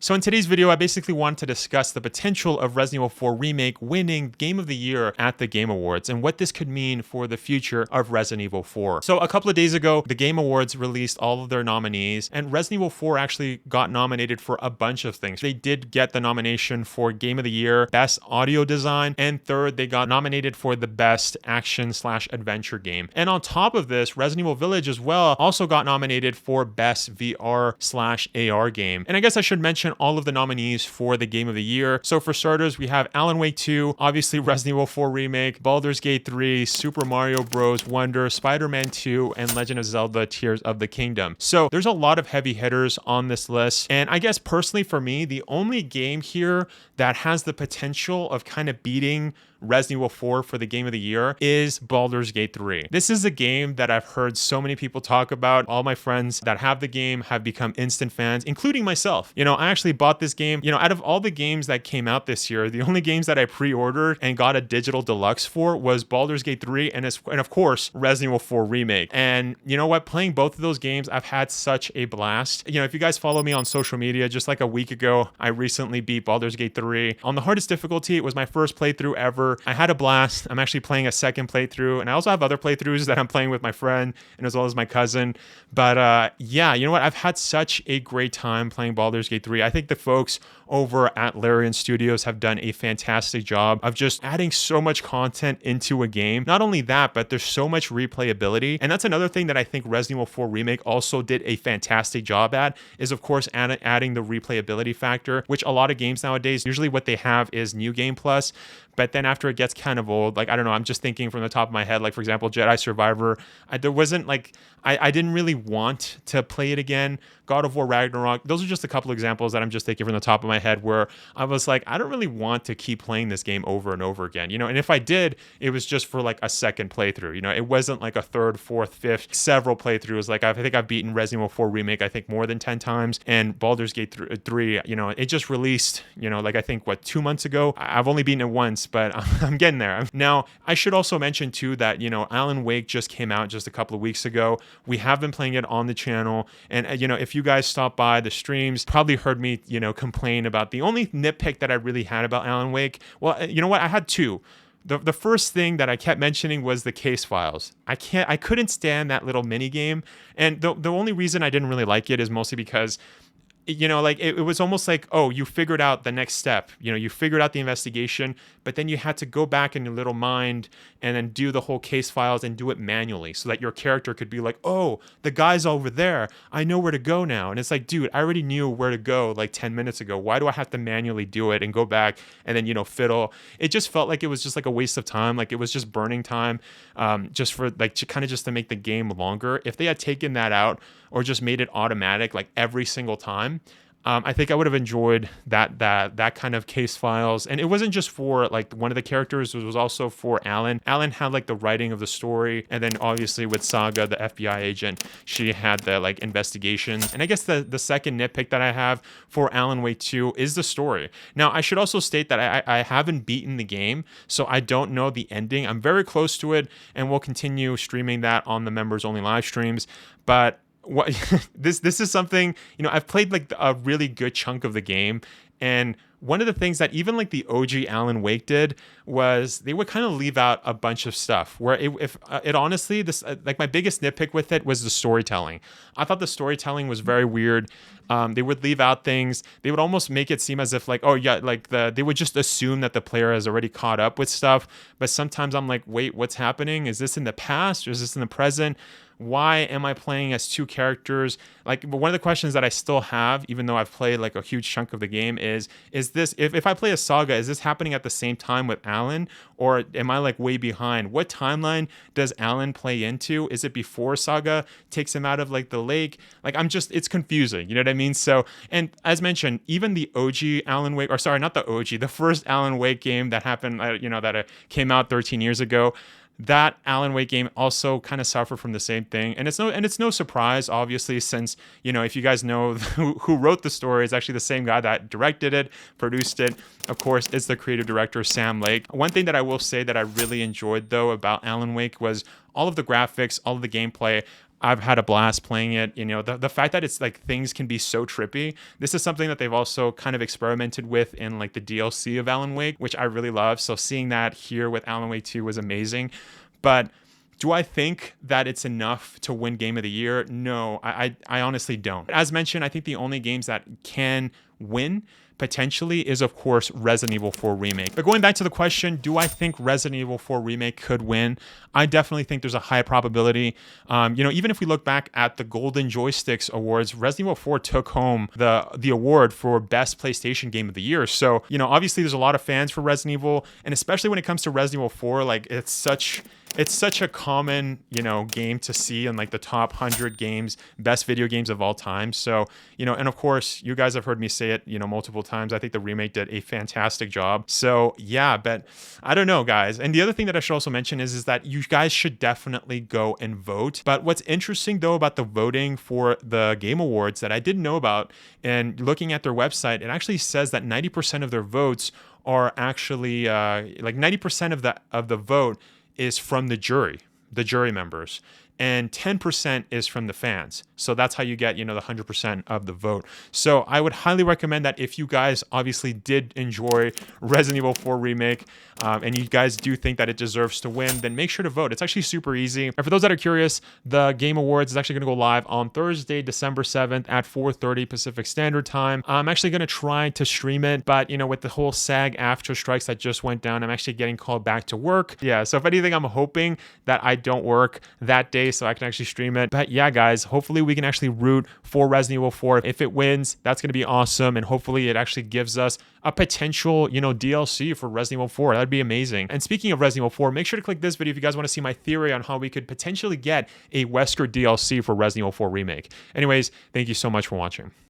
So in today's video, I basically wanted to discuss the potential of Resident Evil 4 Remake winning Game of the Year at the Game Awards and what this could mean for the future of Resident Evil 4. So a couple of days ago, the Game Awards released all of their nominees, and Resident Evil 4 actually got nominated for a bunch of things. They did get the nomination for Game of the Year, Best Audio Design, and third, they got nominated for the Best Action/Adventure Game. And on top of this, Resident Evil Village as well also got nominated for Best VR/AR Game. And I guess I should mention all of the nominees for the Game of the Year. So for starters, we have Alan Wake 2, obviously Resident Evil 4 Remake, Baldur's Gate 3, Super Mario Bros. Wonder, Spider-Man 2, and Legend of Zelda Tears of the Kingdom. So there's a lot of heavy hitters on this list. And I guess personally for me, the only game here that has the potential of kind of beating Resident Evil 4 for the Game of the Year is Baldur's Gate 3. This is a game that I've heard so many people talk about. All my friends that have the game have become instant fans, including myself. You know, I actually bought this game, you know, out of all the games that came out this year, the only games that I pre-ordered and got a digital deluxe for was Baldur's Gate 3 and of course, Resident Evil 4 Remake. And you know what? Playing both of those games, I've had such a blast. You know, if you guys follow me on social media, just like a week ago, I recently beat Baldur's Gate 3. On the hardest difficulty, it was my first playthrough ever. I had a blast. I'm actually playing a second playthrough, and I also have other playthroughs that I'm playing with my friend and as well as my cousin. But yeah, you know what? I've had such a great time playing Baldur's Gate 3. I think the folks over at Larian Studios have done a fantastic job of just adding so much content into a game. Not only that, but there's so much replayability. And that's another thing that I think Resident Evil 4 Remake also did a fantastic job at, is of course adding the replayability factor, which a lot of games nowadays, usually what they have is New Game Plus. But then after it gets kind of old, like, I don't know, I'm just thinking from the top of my head, like, for example, Jedi Survivor, there wasn't like, I didn't really want to play it again. God of War Ragnarok, those are just a couple examples that I'm just thinking from the top of my head where I was like, I don't really want to keep playing this game over and over again, you know? And if I did, it was just for like a second playthrough, you know? It wasn't like a third, fourth, fifth, several playthroughs. Like, I think I've beaten Resident Evil 4 Remake, I think more than 10 times. And Baldur's Gate 3, you know, it just released, you know, like I think, 2 months ago? I've only beaten it once, but I'm getting there. Now, I should also mention too that, you know, Alan Wake just came out just a couple of weeks ago. We have been playing it on the channel. And, you know, if you guys stop by the streams, probably heard me, you know, complain about the only nitpick that I really had about Alan Wake. Well, you know what? I had two. The first thing that I kept mentioning was the case files. I couldn't stand that little mini game. And the only reason I didn't really like it is mostly because, you know, like it was almost like, oh, you figured out the next step. You know, you figured out the investigation, but then you had to go back in your little mind and then do the whole case files and do it manually so that your character could be like, oh, the guy's over there. I know where to go now. And it's like, dude, I already knew where to go like 10 minutes ago. Why do I have to manually do it and go back and then, you know, fiddle? It just felt like it was just like a waste of time. Like it was just burning time, just for like just to make the game longer. If they had taken that out or just made it automatic like every single time, I think I would have enjoyed that kind of case files. And it wasn't just for like one of the characters, it was also for Alan. Alan had like the writing of the story, and then obviously with Saga, the FBI agent, she had the like investigations. And I guess the second nitpick that I have for Alan Wake 2 is the story. Now, I should also state that I haven't beaten the game, so I don't know the ending. I'm very close to it, and we'll continue streaming that on the members only live streams. But what this is something, you know, I've played like a really good chunk of the game, and one of the things that even like the OG Alan Wake did was they would kind of leave out a bunch of stuff where it honestly, this like my biggest nitpick with it was the storytelling. I thought the storytelling was very weird. They would leave out things. They would almost make it seem as if like, oh yeah, like they would just assume that the player has already caught up with stuff. But sometimes I'm like, wait, what's happening? Is this in the past or is this in the present? Why am I playing as two characters? Like, one of the questions that I still have, even though I've played like a huge chunk of the game, is this, if I play a Saga, is this happening at the same time with Alan, or am I like way behind? What timeline does Alan play into? Is it before Saga takes him out of like the lake? Like, it's confusing, you know what I mean? So, and as mentioned, even the OG Alan Wake, or sorry, not the OG, the first Alan Wake game that happened, that came out 13 years ago, that Alan Wake game also kind of suffered from the same thing. And it's no surprise, obviously, since, you know, if you guys know who wrote the story, it's actually the same guy that directed it, produced it. Of course, it's the creative director, Sam Lake. One thing that I will say that I really enjoyed, though, about Alan Wake was all of the graphics, all of the gameplay. I've had a blast playing it. You know, the fact that it's like things can be so trippy. This is something that they've also kind of experimented with in like the DLC of Alan Wake, which I really love. So seeing that here with Alan Wake 2 was amazing. But do I think that it's enough to win Game of the Year? No, I honestly don't. As mentioned, I think the only games that can win potentially is, of course, Resident Evil 4 Remake. But going back to the question, do I think Resident Evil 4 Remake could win? I definitely think there's a high probability. You know, even if we look back at the Golden Joysticks Awards, Resident Evil 4 took home the award for Best PlayStation Game of the Year. So, you know, obviously there's a lot of fans for Resident Evil, and especially when it comes to Resident Evil 4, like it's such a common, you know, game to see in like the top 100 games, best video games of all time. So, you know, and of course, you guys have heard me say it, you know, multiple times. I think the remake did a fantastic job. So yeah, but I don't know, guys. And the other thing that I should also mention is that you guys should definitely go and vote. But what's interesting though about the voting for the Game Awards that I didn't know about, and looking at their website, it actually says that 90% of their votes are actually like 90% of the vote is from the jury members, and 10% is from the fans. So that's how you get, you know, the 100% of the vote. So I would highly recommend that if you guys obviously did enjoy Resident Evil 4 Remake, and you guys do think that it deserves to win, then make sure to vote. It's actually super easy. And for those that are curious, the Game Awards is actually going to go live on Thursday, December 7th at 4:30 Pacific Standard Time. I'm actually going to try to stream it, but, you know, with the whole SAG-AFTRA strikes that just went down, I'm actually getting called back to work. Yeah, so if anything, I'm hoping that I don't work that day so I can actually stream it. But yeah, guys, hopefully we can actually root for Resident Evil 4. If it wins, that's going to be awesome, and hopefully it actually gives us a potential, you know, DLC for Resident Evil 4. That'd be amazing. And speaking of Resident Evil 4, make sure to click this video if you guys want to see my theory on how we could potentially get a Wesker DLC for Resident Evil 4 Remake. Anyways, thank you so much for watching.